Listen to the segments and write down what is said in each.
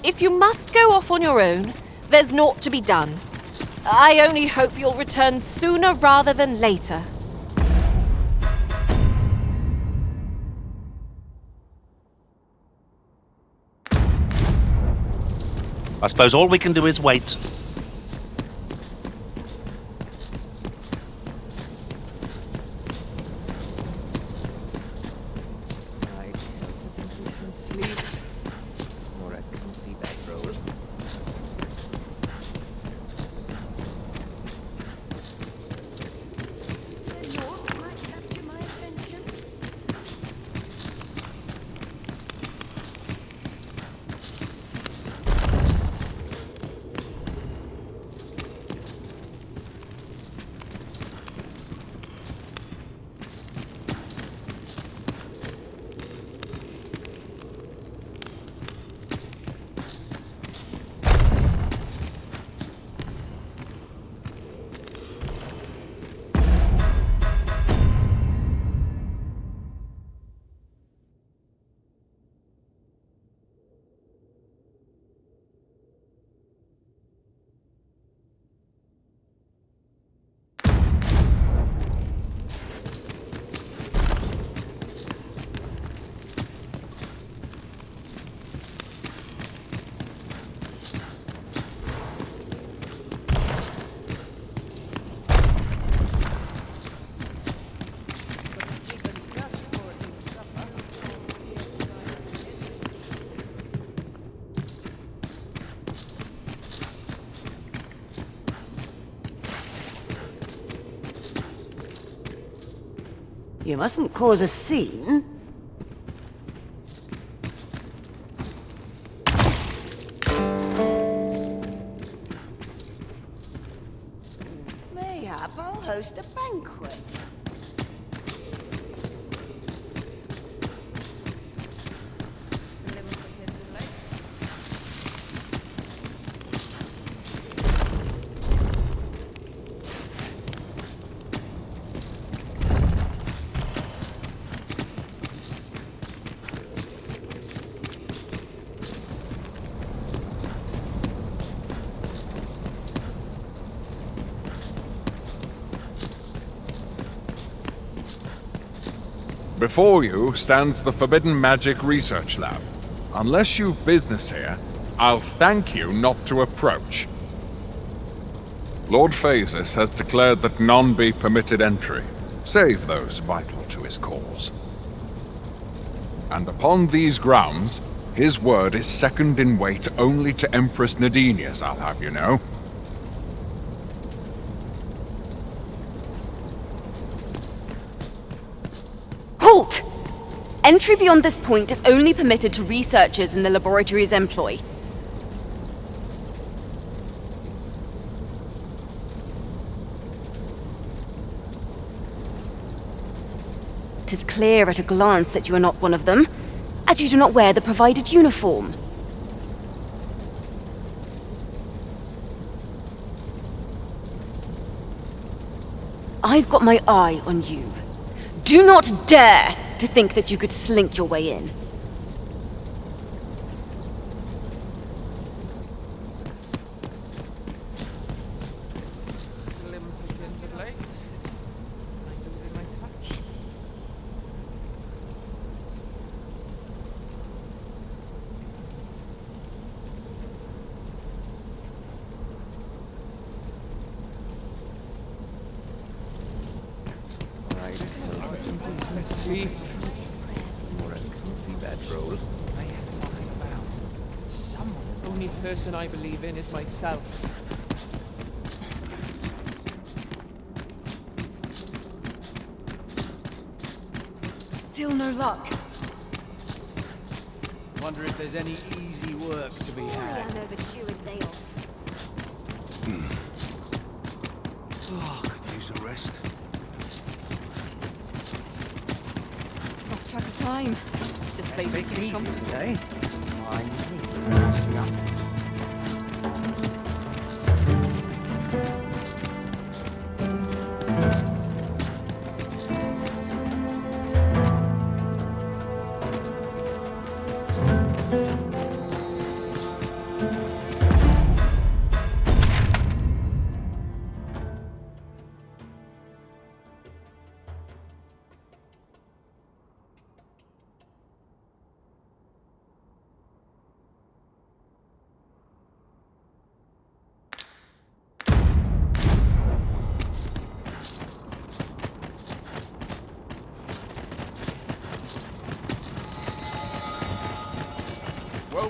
If you must go off on your own, there's naught to be done. I only hope you'll return sooner rather than later. I suppose all we can do is wait. You mustn't cause a scene. Mayhap I'll host a banquet. Before you stands the Forbidden Magic Research Lab. Unless you've business here, I'll thank you not to approach. Lord Phasis has declared that none be permitted entry, save those vital to his cause. And upon these grounds, his word is second in weight only to Empress Nadinius, I'll have you know. Halt! Entry beyond this point is only permitted to researchers in the laboratory's employ. It is clear at a glance that you are not one of them, as you do not wear the provided uniform. I've got my eye on you. Do not dare to think that you could slink your way in. Person I believe in is myself. Still no luck. Wonder if there's any easy work to be had. Oh, could use a rest. Lost track of time. This place is too comfortable today.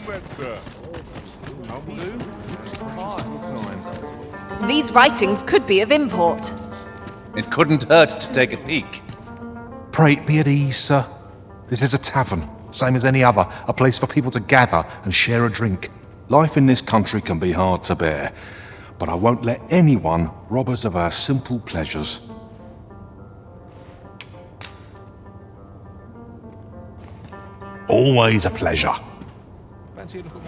then, sir. These writings could be of import. It couldn't hurt to take a peek. Pray be at ease, sir. This is a tavern, same as any other, a place for people to gather and share a drink. Life in this country can be hard to bear, but I won't let anyone rob us of our simple pleasures. Always a pleasure.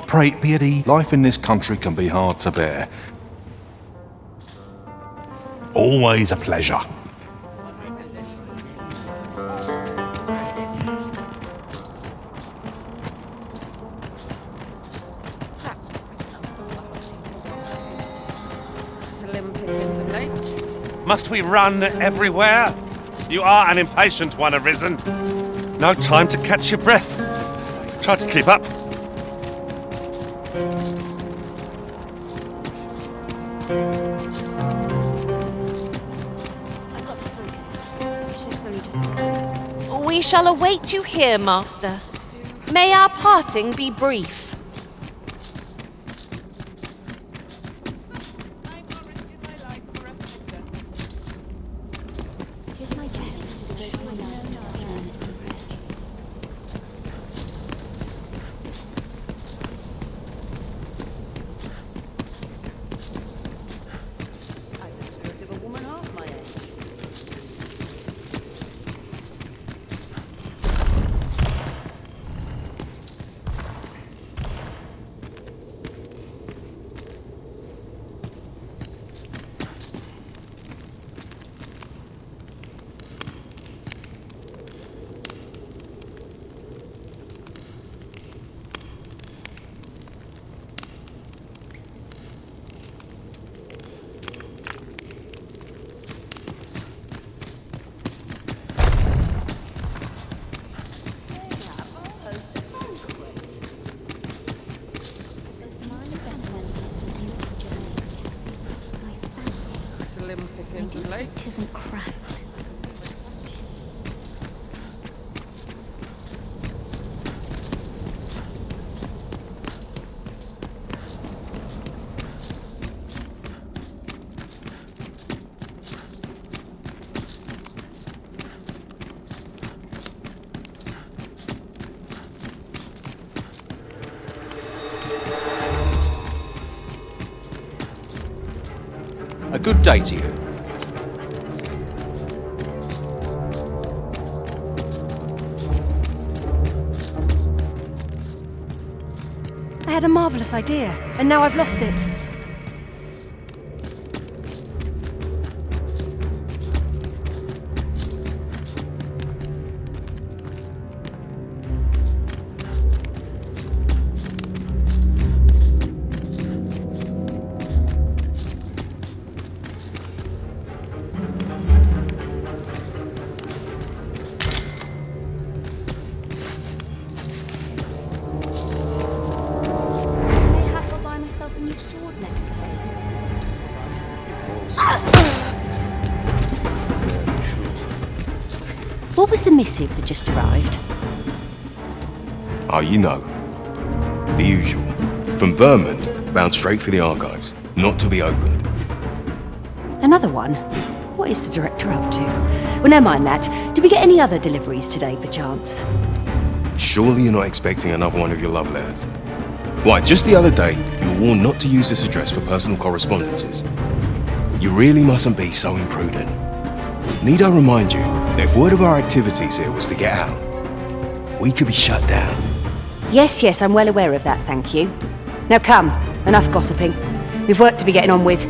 Pray be at ease. Life in this country can be hard to bear. Always a pleasure. Slim pickings of late. Must we run everywhere? You are an impatient one, Arisen. No time to catch your breath. Try to keep up. We shall await you here, Master. May our parting be brief. Slim pickings of late. It isn't cracked. A good day to you. I had a marvellous idea, and now I've lost it. Mayhap I'll buy myself a new sword next pay. What was the missive that just arrived? Oh, you know. The usual. From Vermont, bound straight for the archives. Not to be opened. Another one? What is the director up to? Well, never mind that. Did we get any other deliveries today, perchance? Surely you're not expecting another one of your love letters. Why, just the other day, you were warned not to use this address for personal correspondences. You really mustn't be so imprudent. Need I remind you that if word of our activities here was to get out, we could be shut down. Yes, I'm well aware of that, thank you. Now come, enough gossiping. We've work to be getting on with.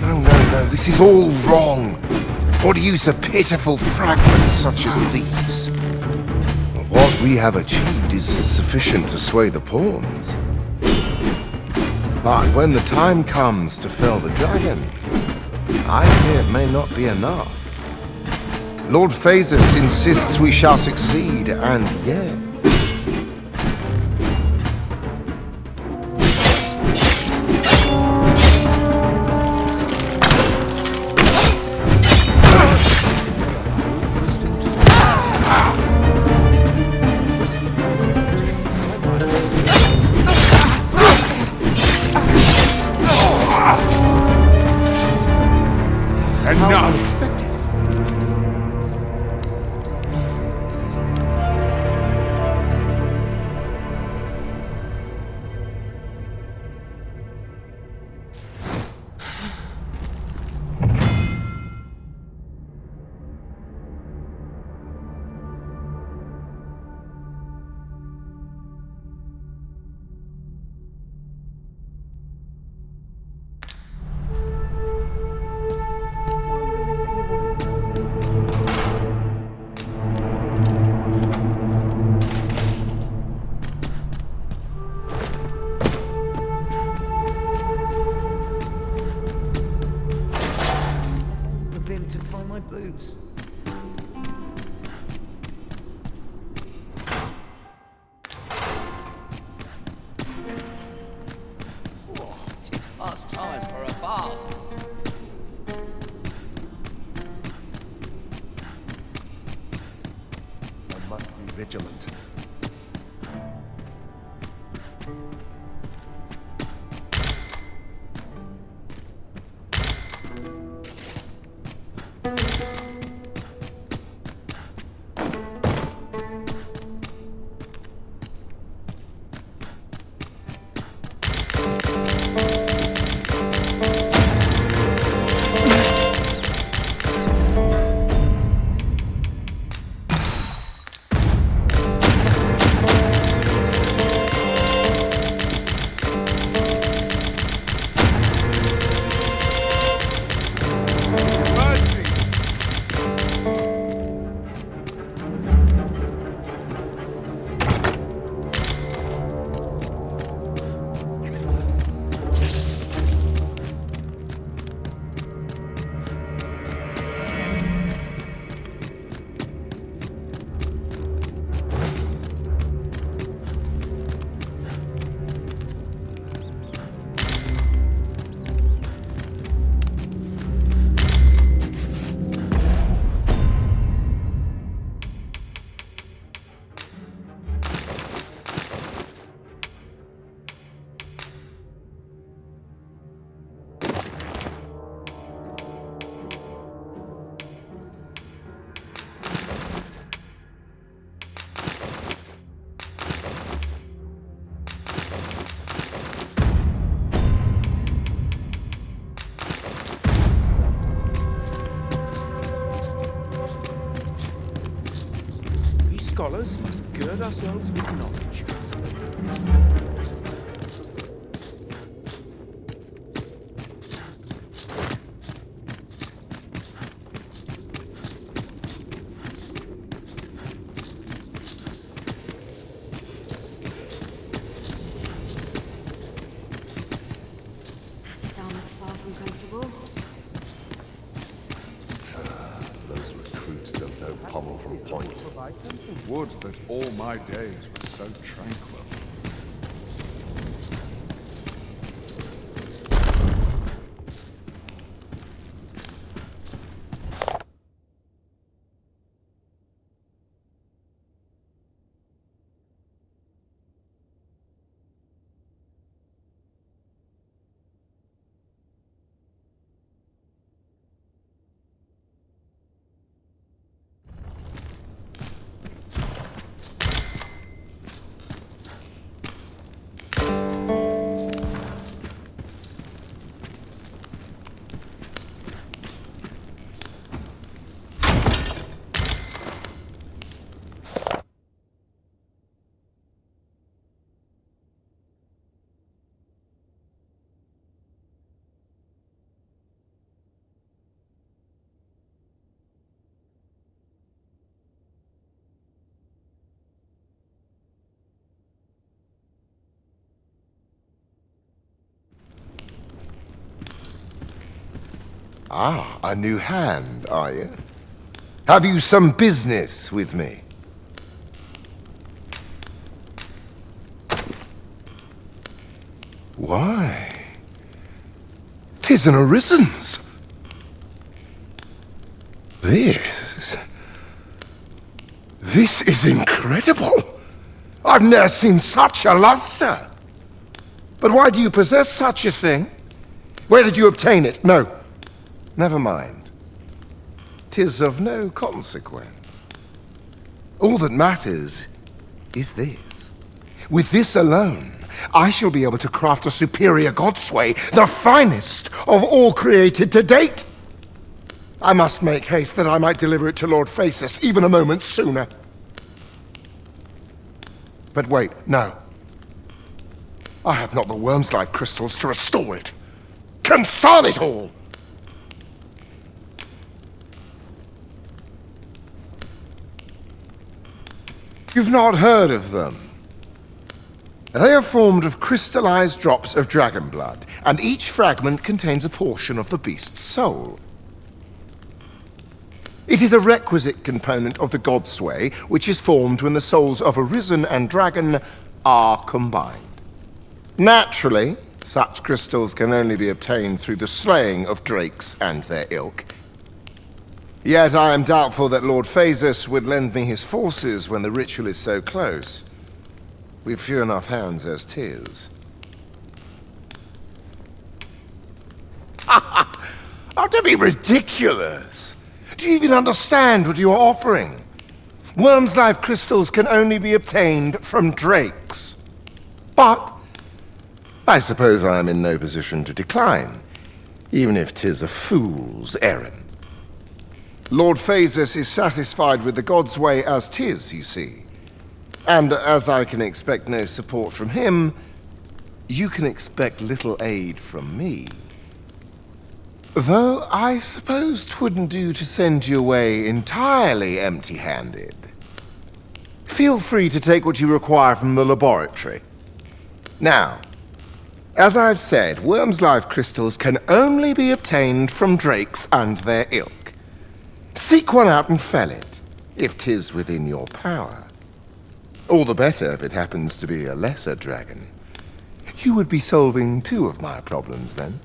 No, this is all wrong. Or to use a pitiful fragments such as these. What we have achieved is sufficient to sway the pawns. But when the time comes to fell the dragon, I fear it may not be enough. Lord Phasus insists we shall succeed, and yet... my boots. Oh, 'tis past time for a bath. I must be vigilant. Scholars must gird ourselves with knowledge. This armor's far from comfortable. Those recruits don't know pommel from point. Would that all my days were so tranquil. Ah, a new hand, are you? Have you some business with me? Why? 'Tis an arisen's. This is incredible. I've never seen such a luster. But why do you possess such a thing? Where did you obtain it? No, never mind. 'Tis of no consequence. All that matters is this. With this alone, I shall be able to craft a superior Godsway, the finest of all created to date. I must make haste that I might deliver it to Lord Phasis even a moment sooner. But wait, no. I have not the worm's life crystals to restore it. Confound it all! You've not heard of them. They are formed of crystallized drops of dragon blood, and each fragment contains a portion of the beast's soul. It is a requisite component of the Godsway, which is formed when the souls of Arisen and Dragon are combined. Naturally, such crystals can only be obtained through the slaying of drakes and their ilk. Yet I am doubtful that Lord Phasus would lend me his forces when the ritual is so close. We've few enough hands as 'tis. Oh, don't be ridiculous! Do you even understand what you are offering? Worm's life crystals can only be obtained from drakes. But I suppose I am in no position to decline, even if 'tis a fool's errand. Lord Phasus is satisfied with the Godsway as 'tis, you see. And as I can expect no support from him, you can expect little aid from me. Though I suppose 'twouldn't do to send you away entirely empty-handed. Feel free to take what you require from the laboratory. Now, as I've said, Worm's life crystals can only be obtained from drakes and their ilk. Seek one out and fell it, if 'tis within your power. All the better if it happens to be a lesser dragon. You would be solving two of my problems then.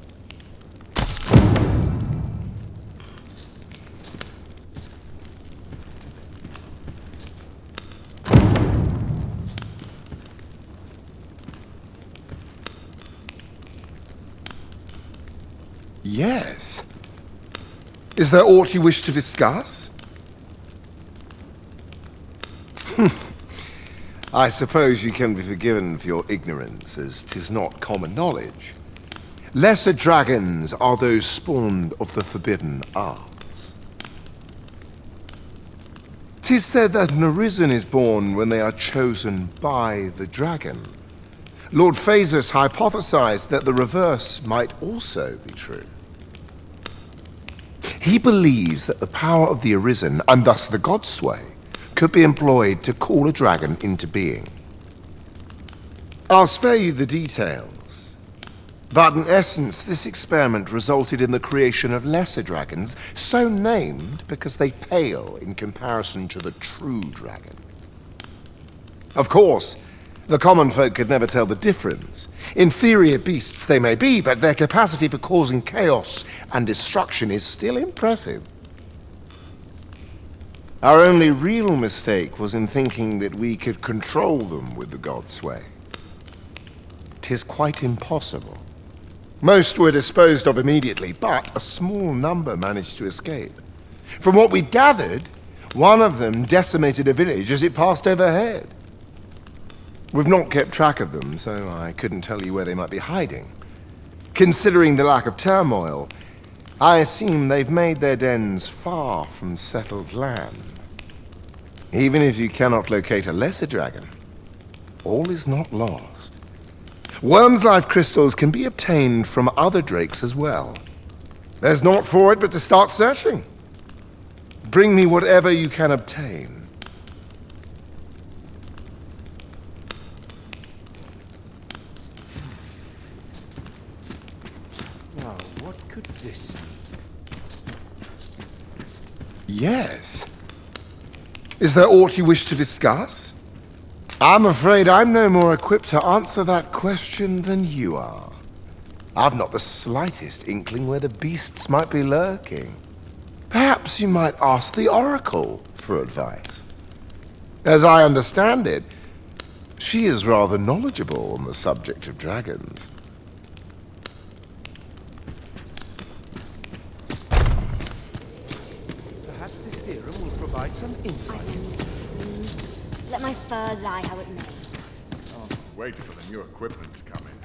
Yes. Is there aught you wish to discuss? I suppose you can be forgiven for your ignorance, as 'tis not common knowledge. Lesser dragons are those spawned of the forbidden arts. 'Tis said that an Arisen is born when they are chosen by the dragon. Lord Phasus hypothesized that the reverse might also be true. He believes that the power of the Arisen, and thus the Godsway, could be employed to call a dragon into being. I'll spare you the details, but in essence this experiment resulted in the creation of lesser dragons, so named because they pale in comparison to the true dragon. Of course, the common folk could never tell the difference. Inferior beasts they may be, but their capacity for causing chaos and destruction is still impressive. Our only real mistake was in thinking that we could control them with the Godsway. 'Tis quite impossible. Most were disposed of immediately, but a small number managed to escape. From what we gathered, one of them decimated a village as it passed overhead. We've not kept track of them, so I couldn't tell you where they might be hiding. Considering the lack of turmoil, I assume they've made their dens far from settled land. Even if you cannot locate a lesser dragon, all is not lost. Worm's life crystals can be obtained from other drakes as well. There's naught for it but to start searching. Bring me whatever you can obtain. Now, what could this be? Yes. Is there aught you wish to discuss? I'm afraid I'm no more equipped to answer that question than you are. I've not the slightest inkling where the beasts might be lurking. Perhaps you might ask the Oracle for advice. As I understand it, she is rather knowledgeable on the subject of dragons. Perhaps this theorem will provide some insight. Let my fur lie how it may. Wait for the new equipment to come in.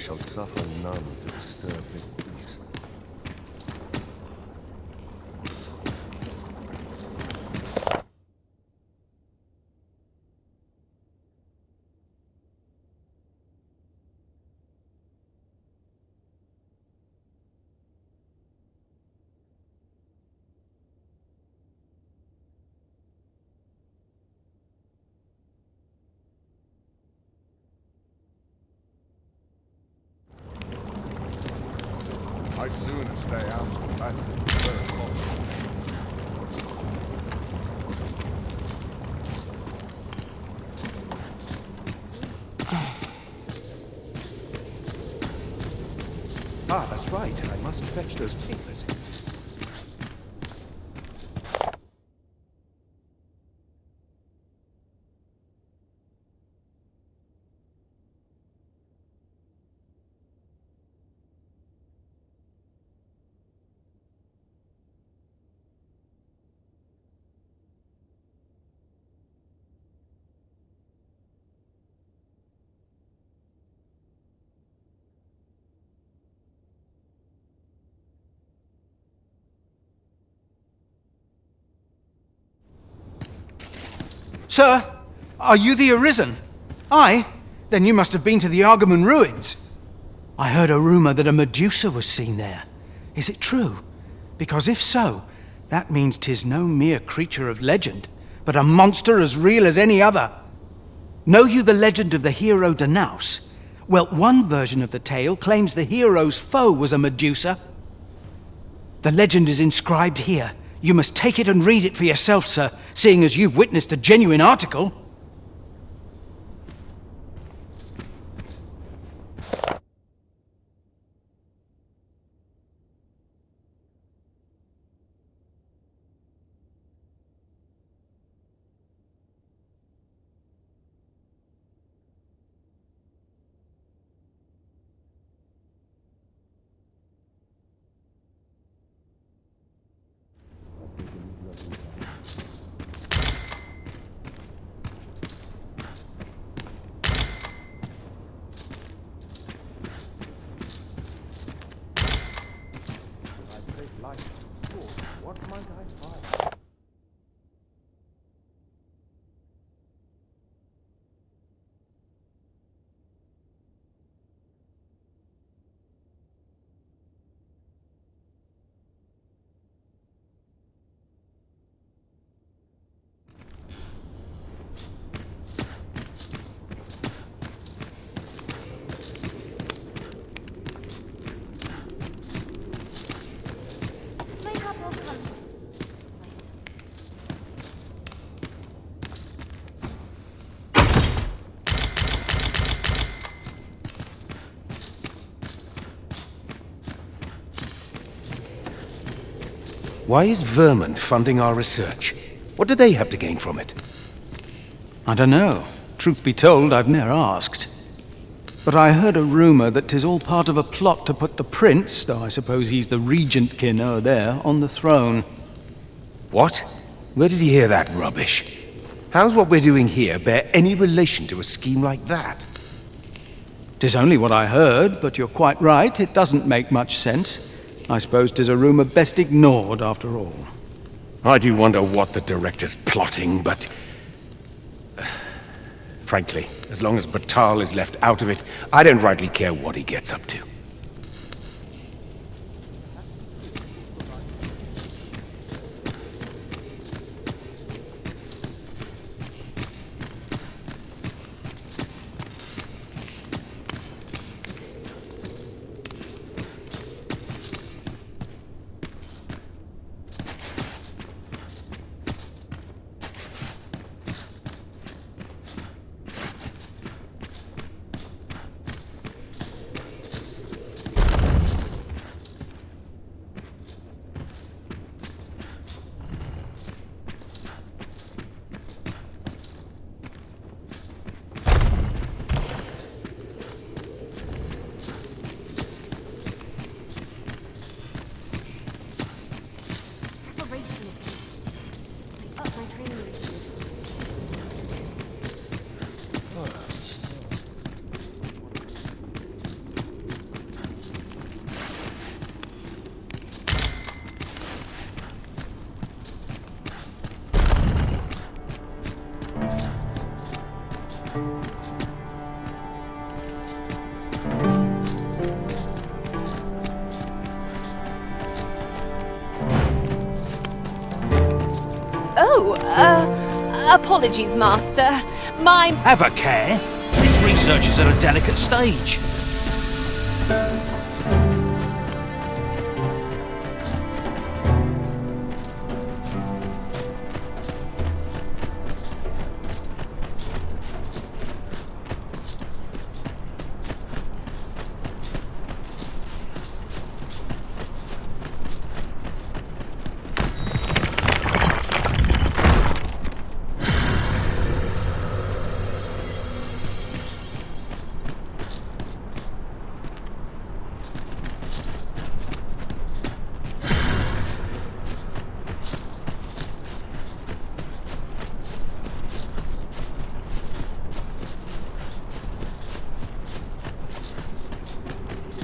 shall suffer none to disturb their peace. I'd sooner stay out of battle where possible. Ah, that's right. I must fetch those papers. Sir, are you the Arisen? Aye? Then you must have been to the Argamon ruins. I heard a rumor that a Medusa was seen there. Is it true? Because if so, that means 'tis no mere creature of legend, but a monster as real as any other. Know you the legend of the hero Danaus? Well, one version of the tale claims the hero's foe was a Medusa. The legend is inscribed here. You must take it and read it for yourself, sir, seeing as you've witnessed a genuine article. Why is Vermin funding our research? What do they have to gain from it? I don't know. Truth be told, I've ne'er asked. But I heard a rumor that 'tis all part of a plot to put the prince, though I suppose he's the regent-kin o'er there, on the throne. What? Where did he hear that rubbish? How's what we're doing here bear any relation to a scheme like that? 'Tis only what I heard, but you're quite right, it doesn't make much sense. I suppose 'tis a rumor best ignored, after all. I do wonder what the director's plotting, but... frankly, as long as Batal is left out of it, I don't rightly care what he gets up to. Apologies, Master. My... Have a care. This research is at a delicate stage.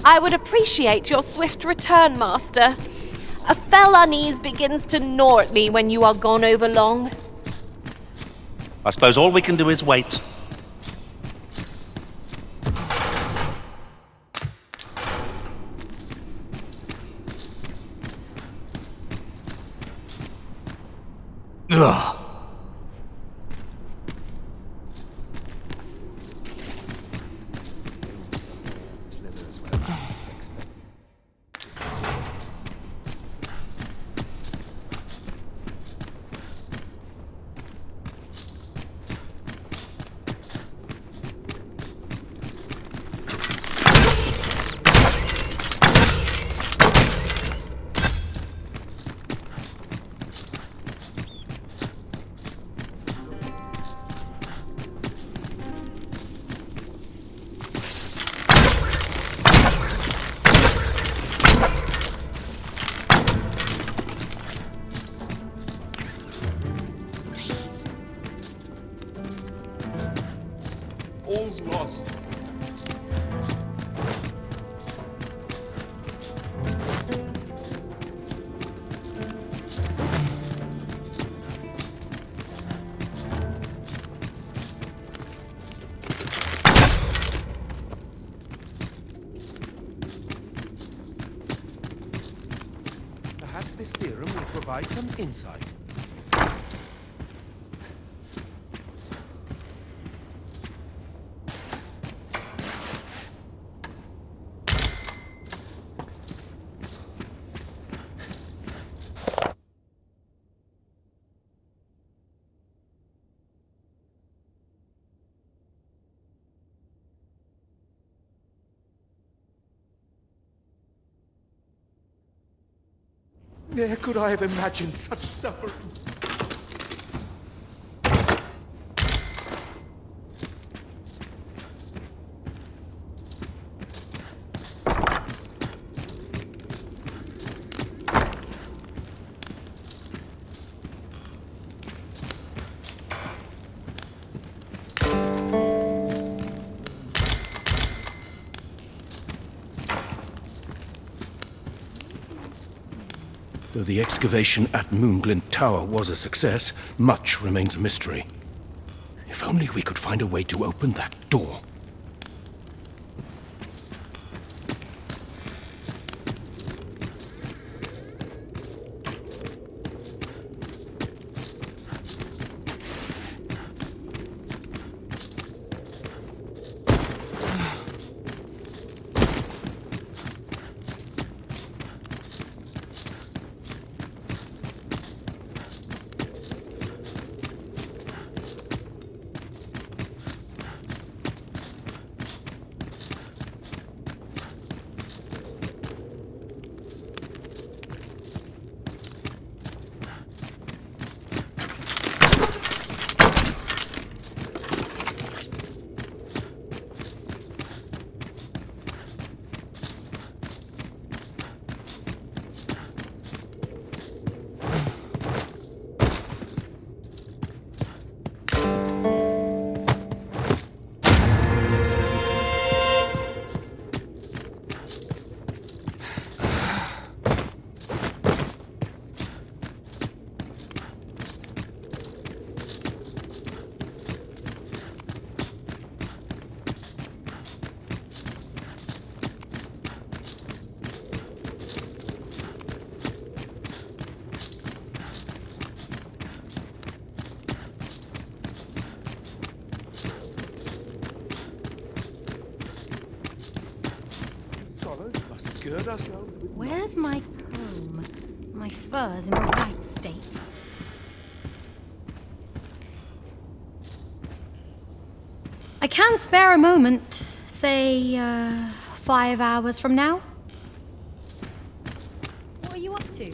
I would appreciate your swift return, Master. A fell unease begins to gnaw at me when you are gone over long. I suppose all we can do is wait. Ugh. All's lost. Perhaps this theorem will provide some insight. Ne'er could I have imagined such suffering. Though the excavation at Moonglint Tower was a success, much remains a mystery. If only we could find a way to open that door. gird us now. Where's my comb? My fur's in the right state. I can spare a moment, say, 5 hours from now. What are you up to?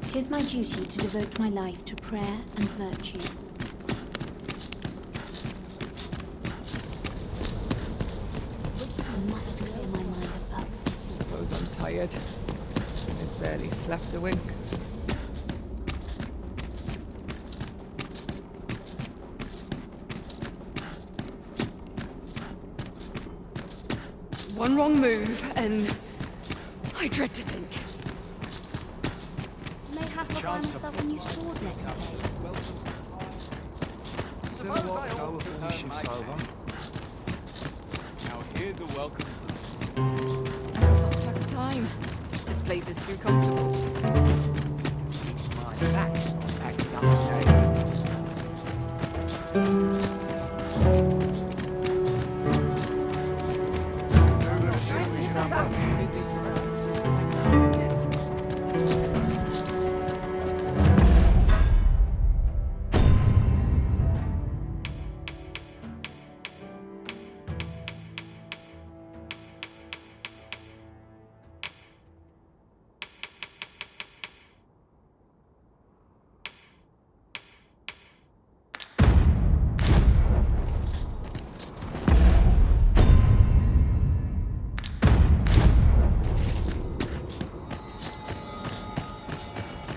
It is my duty to devote my life to prayer and virtue. I must clear my mind of irksome thoughts. Suppose I'm tired. I've barely slept a wink. One wrong move, and I dread to think. Mayhap I'll buy myself a new sword next day. Still what go before the shift's over? Now here's a welcome sign. I've lost track of time. This place is too comfortable. It's my backs not backing up today.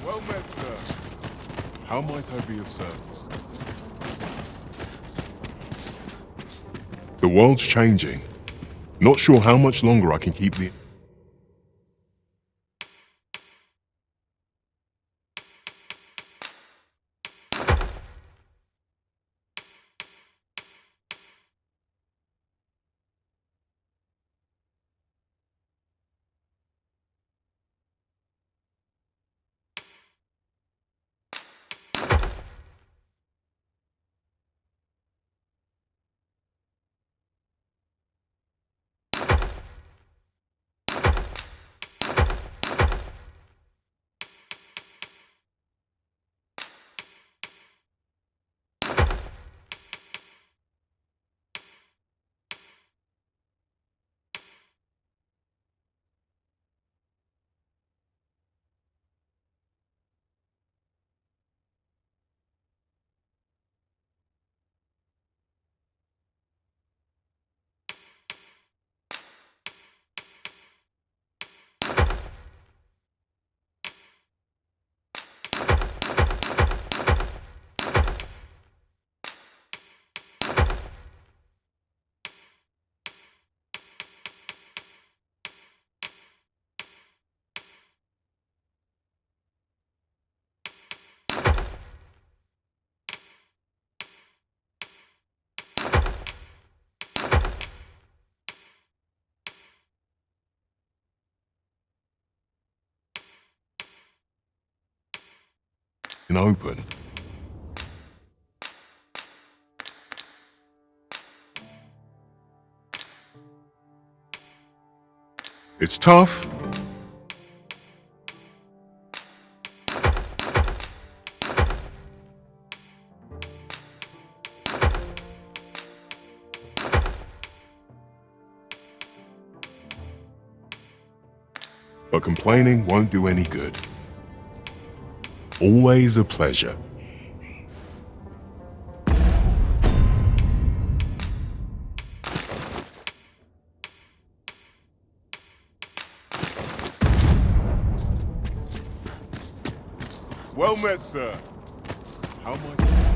Well met, sir. How might I be of service? The world's changing. Not sure how much longer I can keep the... open. It's tough. But complaining won't do any good. Always a pleasure. Well met, sir. How am I?